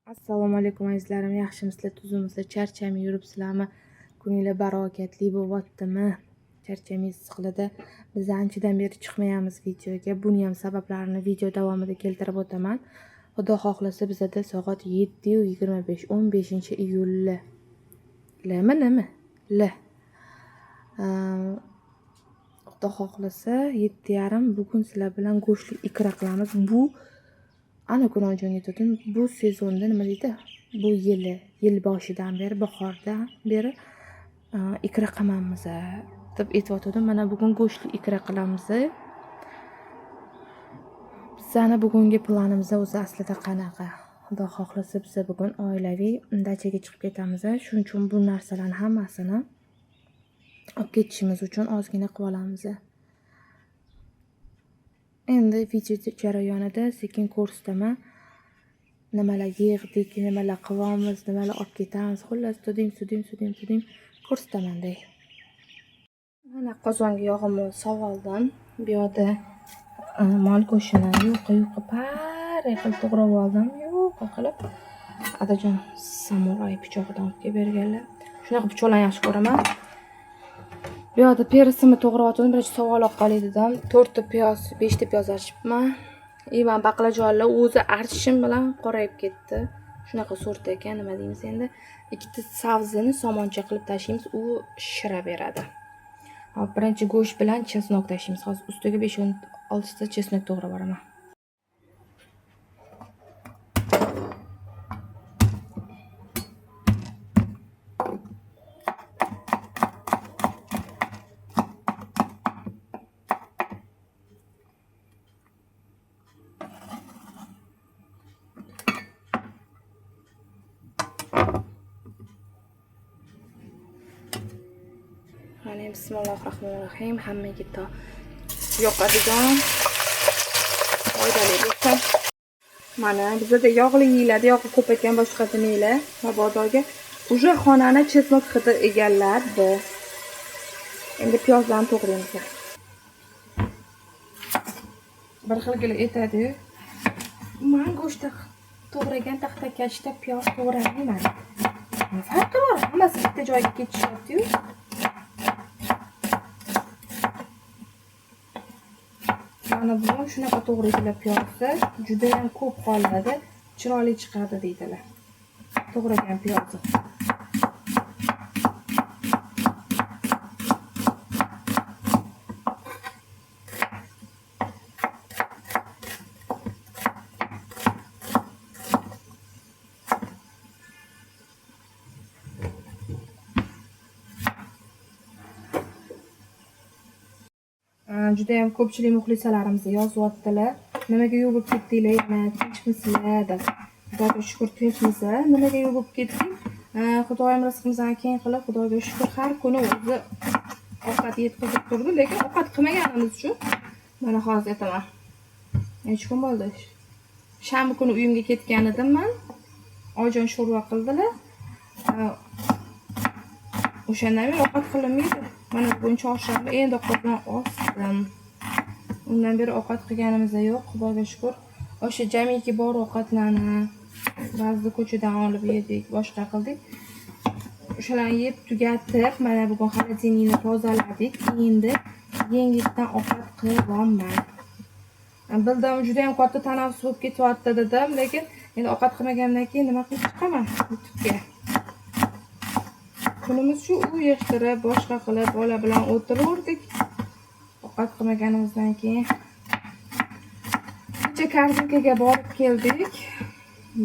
Assalomu alaykum azizlarim, yaxshimisizlar, tuzimizlar, charchamay yuribsizlarmi? Kuninglar barakatli bo'lyaptimi? Charchamay issiqlarda biz anchadan beri chiqmayamiz videoga. Buni ham sabablarini video davomida keltirib o'taman. Xudo xohlasa bizada soat 7:25, 15-iyul. Nima? Xudo xohlasa 7:30 bugun sizlar bilan go'shtli ikra qilamiz. Bu ana Kunojonga aytdim, bu sezonda nima deydi? Bu yil boshidan beri, bahordan beri ikra qilamiz deb aytdim. Mana bugun go'shtli ikra qilamiz. Bizani bugungi planimiz o'zi aslida qanaqa? Xudo xohlasa biz bugun oilaviy dachaga chiqib ketamiz. Shuning uchun bu narsalarning hammasini olib ketishimiz uchun ozgina qilib olamiz. Endi video jarayonida sekin ko'rsataman. Nimalar yig'dik, nimalar qilamiz, nimalar olib ketamiz. Xullas, tudim ko'rsataman-da. Mana qozonga yog'imni sovoldim. Bu yerda mol go'shtini yuqi pare qilib to'g'rab oldim. Yuqi qilib. Adajon samuray pichoqdan olib berganlar. Shunaqa pichoqlarni yaxshi ko'raman. Bu yerda perisini to'g'rayotgandim, birinchi savol qolay dedim. 4 ta piyoz, 5 ta piyoz archibman. Ivan baqlajonlar o'zi archishim bilan qorayib ketdi. Shunaqa sort ekan, nima deymiz endi? Ikkita sabzini somoncha qilib tashlaymiz, u shira beradi. Hop, birinchi go'sht bilan chesnok tashlaymiz. Hozir ustiga 5-6 ta chesnok to'g'rab boraman. Bismillahirrohmanirrohim. Hammaga to yoqadigan foydali bo'lsin. Mana bizda yog'li yeyiladi, yog'i ko'p ekan boshqa demanglar. Mabodoga уже xonani chesnok hidi egalladi. Endi piyozlarni to'g'raymiz. Bir xilgina aytadi. Men go'shtni to'g'ragan taxtakachda piyoz to'g'ramayman. Farqi bor, hammasi bitta joyga ketishyapti-yu. Mana bugun shunaqa to'g'raydilar piyozni, juda ham ko'p qoladi, chiroyli chiqadi deydilar. To'g'ragan piyozni. Juda ham ko'pchilik muxlisalarimiz yozyaptilar. Nimaga yuvib ketdinglar, yana tinchmisizlar deb. Xudoga shukr tinchmiz. Nimaga yuvib ketdik? Xudoyim rizqimizni keng qilib, Xudoga shukr har kuni o'zi ovqat yetkazib turdi, lekin ovqat qilmaganimiz uchun mana hozir aytaman. Necha kun bo'ldi? Shanba kuni uyimga ketgan edim men. Oyijon sho'rva qildilar. O'shandan beri ovqat qilinmaydi. Mana bugun chorshanba endi ovqatdan osdim. Undan beri ovqat qilganimiz yo'q, Xudoga shukr. O'sha jamiki bor ovqatlarni ba'zi ko'chadan olib yedik, boshqa qildik. O'shalarni yeb tugatib, mana bugun xolodilnikni tozaladik. Endi yengikdan ovqat qilyapman. Bildim, juda ham katta tanaffus bo'lib ketyapti dedim, lekin endi ovqat qilmagandan keyin nima qilib chiqaman YouTube'ga. Kunimiz shu u yig'tirib, boshqa qilib, bola bilan o'tirdik. Ovqat qilmaganimizdan keyin kecha kartinkaga borib keldik.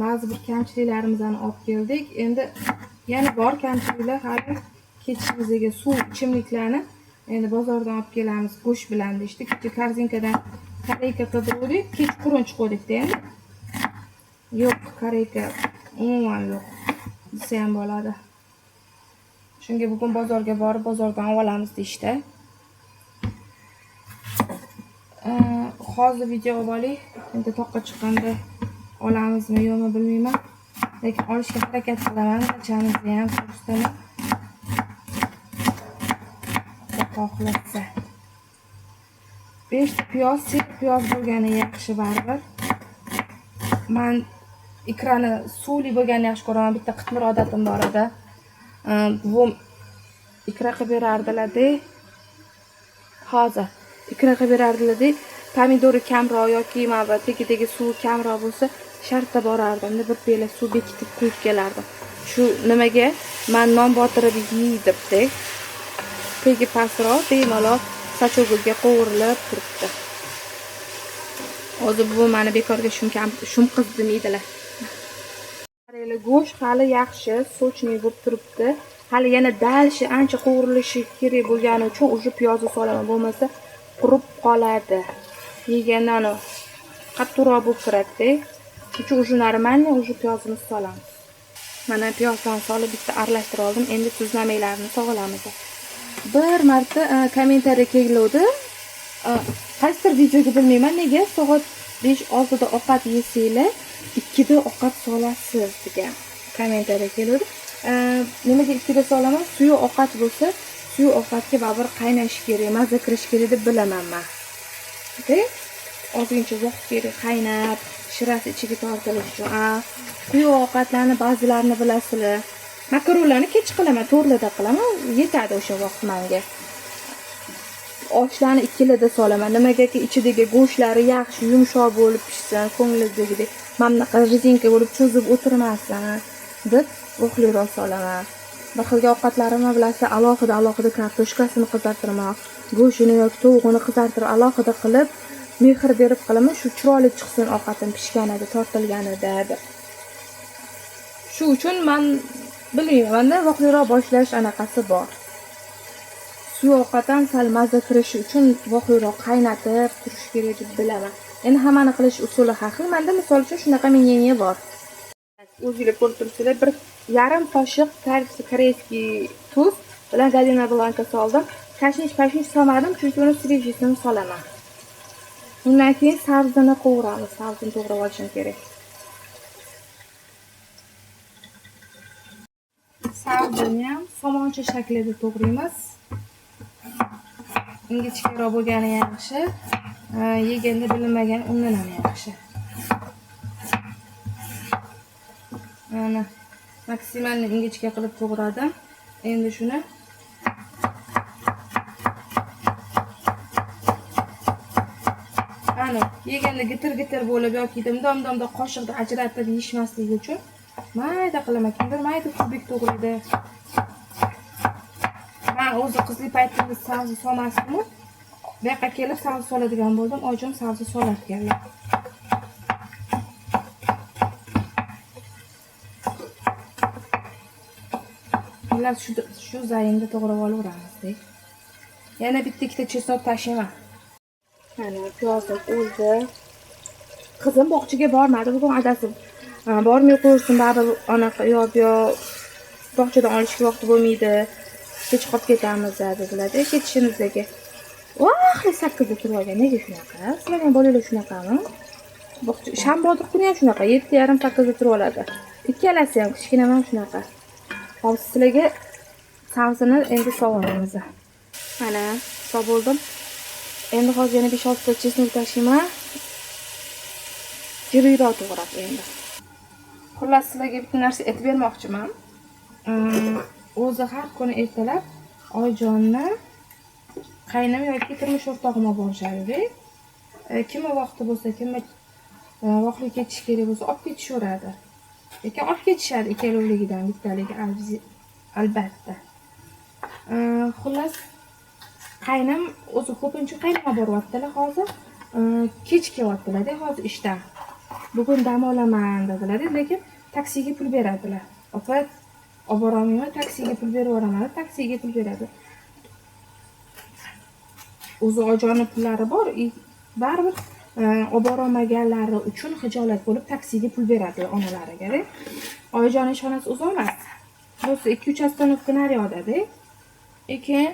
Ba'zi bir kamchiliklarimizni olib keldik. Endi yana bor kamchiliklar, hali ketishimizga suv ichimliklarni endi bozordan olib kelamiz go'sht bilan deydi. Kecha kartinkadan koreyka qidirdik, kechqurun chiqdik endi. Yo'q, koreyka umuman yo'q. Desa ham bo'ladi. Shunga bugun bozorga borib, bozordan olamiz deydi. Hozir video olaylik. Endi toqqa chiqqanda olamizmi yo'qmi bilmayman. Lekin olishga harakat qilaman. Dachamizni ham ko'rsataman. Xohlasa. 5 piyoz, 8 piyoz bo'lgani yaxshi baribir. Men ikrani suvli bo'lganini yaxshi ko'raman. Bitta qitmir odatim bor edi. Bu ikra qilib berardilar-da. Hozir ikra qilib berardilar-da. Pomidori kamroq yoki mana tegi suv kamroq bo'lsa, shartta borardim. Bir piyola suv bekitib qo'yib kelardim. Shu nimaga men non botirib yeydim-da. Tegi pastroq, bemalol sachogulga qovurilib turibdi. Hozir bu meni bekorga shum qiz demaydilar. Qaraylar, go'sht hali yaxshi, sochniy bo'lib turibdi. Hali yana dalshi ancha qovurilishi kerak bo'lgani uchun o'sha piyozni solaman, bo'lmasa qurib qoladi. Yegandan qattiqroq bo'lib turadi. Uchun o'sha normalniy o'sha piyozni solamiz. Mana piyozdan solib bitta aralashtirib oldim. Endi tuzlamalarni solamiz. Bir marta kommentariya keldi. Qaysidir videoga bilmayman nega soat 5-6 da ovqat yesanglar 2 da ovqat solasiz degan kommentariya keldi. Nimaga 2 da solaman? Suvi ovqat bo'lsa, suvi ovqatga baribir qaynashi kerak, mazza kirish kerak deb bilaman men. Ozgincha vaqt kerak qaynab, shirasi ichiga tortilishi uchun. Quyi ovqatlarni ba'zilarini bilasizlar. Makaronlarni kech qilaman, to'rlida qilaman, yetadi o'sha vaqt menga. Oshlarni 2 da solaman. Nimagaki ichidagi go'shtlari yaxshi, yumshoq bo'lib pishsin, ko'ngildagidek. Mana rezinka bo'lib cho'zib o'tirmasin deb voqliroq solaman. Bir xilga ovqatlarimni bilasizlar, alohida kartoshkasini qizartiraman, go'shtini yoki tovuqni qizartirib alohida qilib, mehr berib qilaman, shu chiroyli chiqsin ovqatim pishganida, tortilganida deb. Shu uchun men bilmayman, voqliroq boshlash anaqasi bor. Suv ovqatdan sal mazza kirishi uchun voqliroq qaynatib turish kerak deb bilaman. Endi hammani qilish usuli har xil. Menda misol uchun shunaqa menga bor. O'zingizlar ko'rib turibsizlar, 1,5 qoshiq koreyskiy tuz bilan galina blanka soldim. Kashnish solmadim, chunki uni svejisini solaman. Undan keyin sabzini qovuramiz. Sabzini to'g'rab olishim kerak. Sabzini ham somoncha shaklida to'g'raymiz. Ingichkaroq bo'lgani yaxshi. Yeganda bilinmagan undan ham yaxshi. Mana maksimalni ingichka qilib to'g'radim. Endi shuni yeganda gitir bo'lib yoki dimdom qoshiqda ajratib yeyishmasligi uchun mayda qilaman. Kimdir mayda kubik to'g'raydi. Men o'zi qizli paytimda sabzi solmasdim. Bu yoqqa kelib sabzi soladigan bo'ldim. Oyjon sabzi solarkanlar. Ular shu zayinda to'g'rab olaveramiz. Yana bitta-ikkita chesnok tashlayman. Mana piyozim o'ldi. Qizim bog'chaga bormadi, bugun adasi bormay qo'ysin, baribir anaqa yo bog'chadan olishga vaqti bo'lmaydi. Kech qolib ketamiz dedilar-da, ketishimizdagi. Voh, 8 da turib olgan. Nega shunaqa? Sizlarning bolalar shunaqami? Shanba kuni ham shunaqa, 7:30-8 da turib oladi. Ikkalasi ham kichkina ham shunaqa. Hozir sizlarga sabzini endi sovuramiz. Mana sovoldim. Endi hozir yana 5-6 ta chesnak tashlayman. Jiriyroq to'g'rab endi. Xullas sizlarga bitta narsa aytib bermoqchiman. O'zi har kuni ertalab Oyjonni qaynam yoki turmush o'rtog'im olib borishadi. Kimga vaqti bo'lsa, kimga vaqtli ketish kerak bo'lsa, olib ketishaveradi. Lekin olib ketishadi ikkalovligidan bittaligi albatta. Xullas qaynam o'zi ko'pincha qaynama boryaptilar hozir. Kech kelyaptilar-da hozir ishdan. Bugun dam olaman dedilar, lekin taksiga pul beradilar. Opa, olib borolmayman, taksiga pul berib yuboraman, taksiga pul beradi. O'zi Oyjonning pullari bor, baribir olib borolmaganlari uchun xijolat bo'lib taksiga pul beradi onalariga. Oyjonning ishxonasi uzoq emas. Bo'lsa 2-3 ostanovka naryoqda-da. Keyin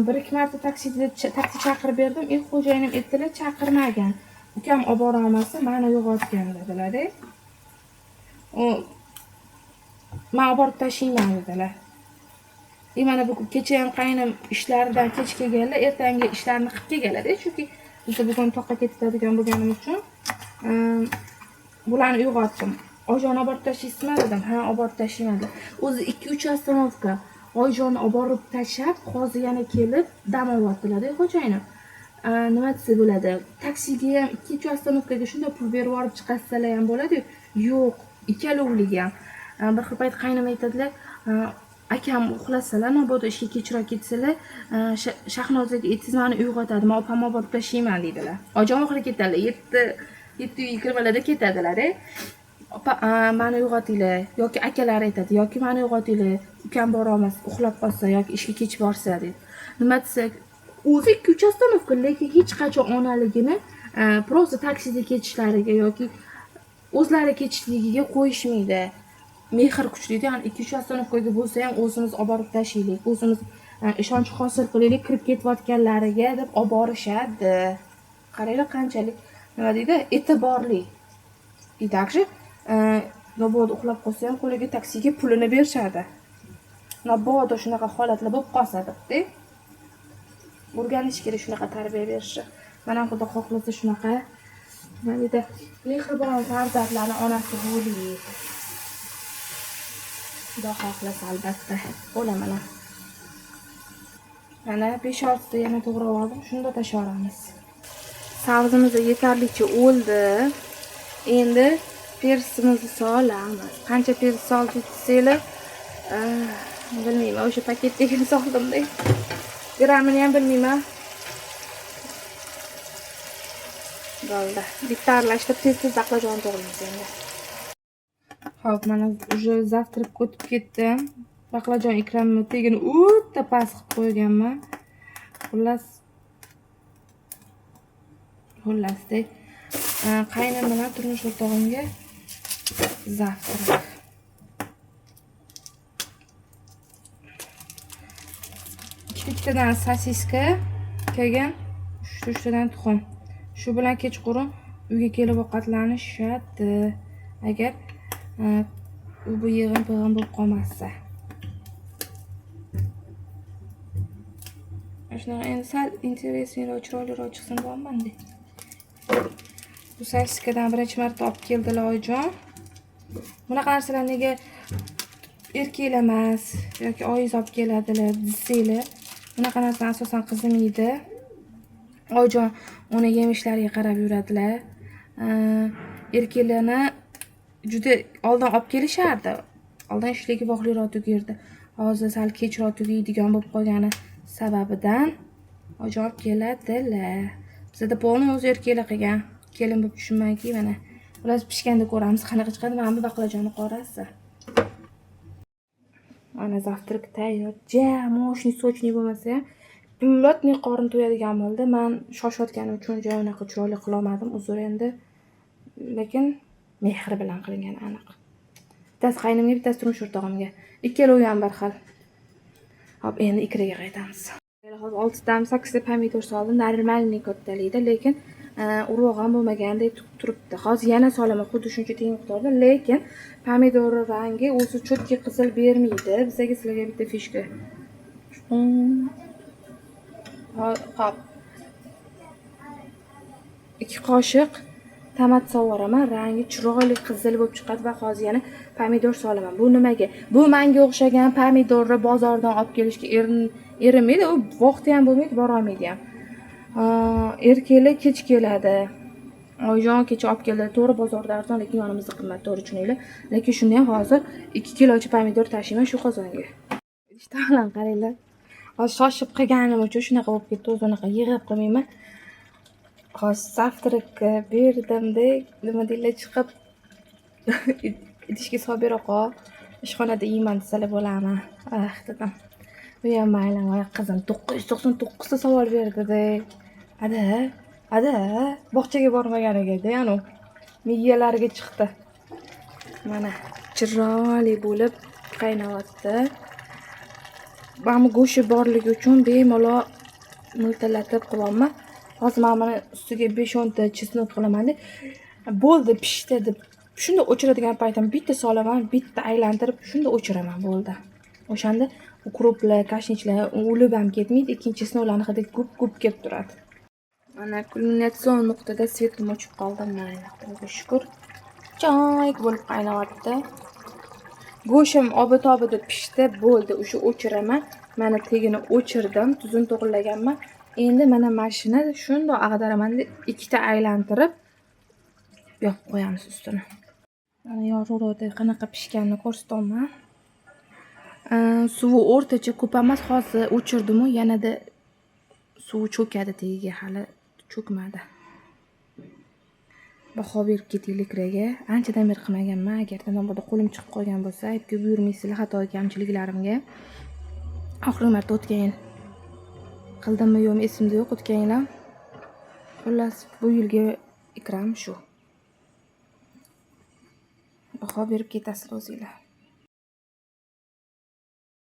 bir-ikki marta taksi chaqirib berdim. Xo'jayinim aytdilar, chaqirmagan. Ukam olib bora olmasa, meni yo'qotgan dedilar-da. Men olib borib tashlayman dedilar. Mana bu kecha ham qaynam ishlaridan kech kelganlar, ertangi ishlarni qilib kelganlar-da, chunki biz bugun toqqa ketadigan bo'lganim uchun bularni uyg'otdim. Oyijon olib borib tashlaysizmi dedim. Ha, olib borib tashlayman dedi. O'zi 2-3 ostanovka Oyijonni olib borib tashlab, hozir yana kelib dam olyaptilar-da xo'jayinim. Nima desa bo'ladi? Taksiga ham 2-3 ostanovkaga shunday pul berib olib chiqasizlar ham bo'ladi-yu. Yo'q, ikkalovliga ham. Bir xil payt qaynam aytadilar, akam uxlasalar, mabodo ishga kechroq ketsalar, Shahnozaga aytsangiz meni uyg'otadi, men opamni olib borib tashlayman deydilar. Oyijon oxiri ketadilar, 7:20larda ketadilar-a. Meni uyg'otinglar yoki akalar aytadi yoki meni uyg'otinglar, ukam bora olmas, uxlab qolsa yoki ishga kech borsa dedi. Nima desak, o'zi 2-3 ostanovka, lekin hech qachon onaligini просто taksida ketishlariga yoki o'zlari ketishligiga qo'yishmaydi. Mehr kuchli-da, ya'ni 2-3 ostanovkaga bo'lsa ham o'zimiz olib borib tashlaylik, o'zimiz ishonch hosil qilaylik, kirib ketayotganlariga deb olib borishadi. Qaranglar qanchalik nima deydi, e'tiborli. И также mabodo uxlab qolsa ham qo'liga taksiga pulini berishadi. Mabodo shunaqa holatlar bo'lib qolsa debda. O'rganish kerak shunaqa tarbiya berishni. Mana xudo xohlasa shunaqa nima deydi, mehribon farzandlarning onasi bo'laylik. Xudo xohlasa albatta bo'laman. Mana 5-6 ta yana to'g'rab oldim, shunda tashlaveramiz. Sabzimiz yetarlicha o'ldi. Endi persimizni solamiz. Qancha pers soldik desanglar, bilmayman, o'sha paketdagini soldim-da. Gramini ham bilmayman. Bo'ldi. Bitta aralashtirib tez-tez baqlajon to'g'raymiz endi. Xo'p, mana уже завтрак o'tib ketdi. Baqlajon ikramni tegini o'ta past qilib qo'yganman. Xullasda qaynam bilan turmush o'rtog'imga zavtrak. Ikkitadan sosiska kelgan, 3 tadan tuxum. Shu bilan kechqurun uyga kelib ovqatlanishadi. Agar bu yig'in bo'lib qolmasa. Shunaqa endi sal interesliroq, chiroyliroq chiqsin bo'lmanda. Bu sosiskadan birinchi marta olib keldilar oyijon. Bunaqa narsalar nega erkaklar emas yoki oyiz olib keladilar desanglar, bunaqa narsa asosan qizim yeydi. Oyijon uni yemishlariga qarab yuradilar. Erkaklarni juda oldin olib kelishardi. Oldin ishligi vaqtliroq tugirdi. Hozir sal kechroq tugaydigan bo'lib qolgani sababidan oyijon olib keladilar. Bizda polni o'zi erkaklar qilgan. Kelin bo'lib tushunmanki, mana ular pishganda ko'ramiz qanaqa chiqadi. Mana bu baqlajonni qorasi. Mana zavtrak tayyor. Moshni sochni bo'lmasa ham pullatni qorin to'yadigan bo'ldi. Men shoshayotganim uchun joy unaqa chiroyli qila olmadim, uzr endi. Lekin mehr bilan qilingan aniq. Bittasi qaynimga, bittasi turmush o'rtog'imga. Ikkalovi ham bir xil. Hop, endi ikraga qaytamiz. Hozir 6 dan 8 ta pomidor soldim. Normalniy kattalikda, lekin urug'am bo'lmagandek turibdi. Hozir yana solaman, xuddi shuncha teng miqdorda, lekin pomidor rangi o'zi cho'tki qizil bermaydi. Bizga sizlarga bitta fishka. Hop. 2 qoshiq tomat sovoraman, rangi chiroyli qizil bo'lib chiqadi va hozir yana pomidor solaman. Bu nimaga? Bu menga o'xshagan pomidorni bozordan olib kelishga erinmaydi, u vaqti ham bo'lmaydi, bora olmaydi ham. Erkaklar kech keladi. Oyijon kecha olib keldi. To'g'ri bozorda arzon, lekin yonimizda qimmat, to'g'ri tushuninglar. Lekin shuni ham hozir 2 kilocha pomidor tashiyman shu qozonga. Ishtaxlan qaranglar. Hozir shoshib qilganim uchun shunaqa bo'lib ketdi, o'zi unaqa yig'ib qilmayman. Hozir zavtrakka berdimda, nima deylar, chiqib idishga solib beroqol, ishxonada yeyman desalar bo'laman. Dedim. Bu ham mayli, voy qizim 999 ta savol berdi-da. Ada, bog'chaga bormaganiga-da, ya'ni miyalariga chiqdi. Mana chiroyli bo'lib qaynayapti. Mana go'shi borligi uchun bemalol mo'ltallatib qilaman. Hozir men buni ustiga 5-10 ta chesnok qilaman-da. Bo'ldi, pishdi deb shunda o'chiradigan paytim bitta solaman, bitta aylantirib shunda o'chiraman, bo'ldi. O'shanda ukroplar, kashnichlar o'lib ham ketmaydi, ikkinchi chesnoklarni hidi ko'p kelib turadi. Mana kulminatsion nuqtada svetim o'chib qoldi, mana Xudoga shukr. choyk bo'lib qaynayapti. Go'shim obi-tobi pishdi, bo'ldi. O'sha o'chiraman. Mana tegini o'chirdim, tuzini to'g'rilaganman. Endi mana mashina shundoq ag'daraman, ikkita aylantirib yopib qo'yamiz ustini. Mana yorug'roqda qanaqa pishganini ko'rsatyapman. Suvi o'rtacha ko'p emas, hozir o'chirdim-u, yanada suvi cho'kadi tagiga, hali cho'kmadi. Baho berib ketaylikraga. Anchadan beri qilmaganman. Agarda navoda qo'lim chiqib qolgan bo'lsa, aytib buyurmaysizlar xato kamchiliklarimga. Oxirgi marta o'tgan yil qildimmi yo'qmi esimda yo'q, o'tgan yil ham. Xullas, bu yilgi ikram shu. Baho berib ketasizlar o'zingizlar.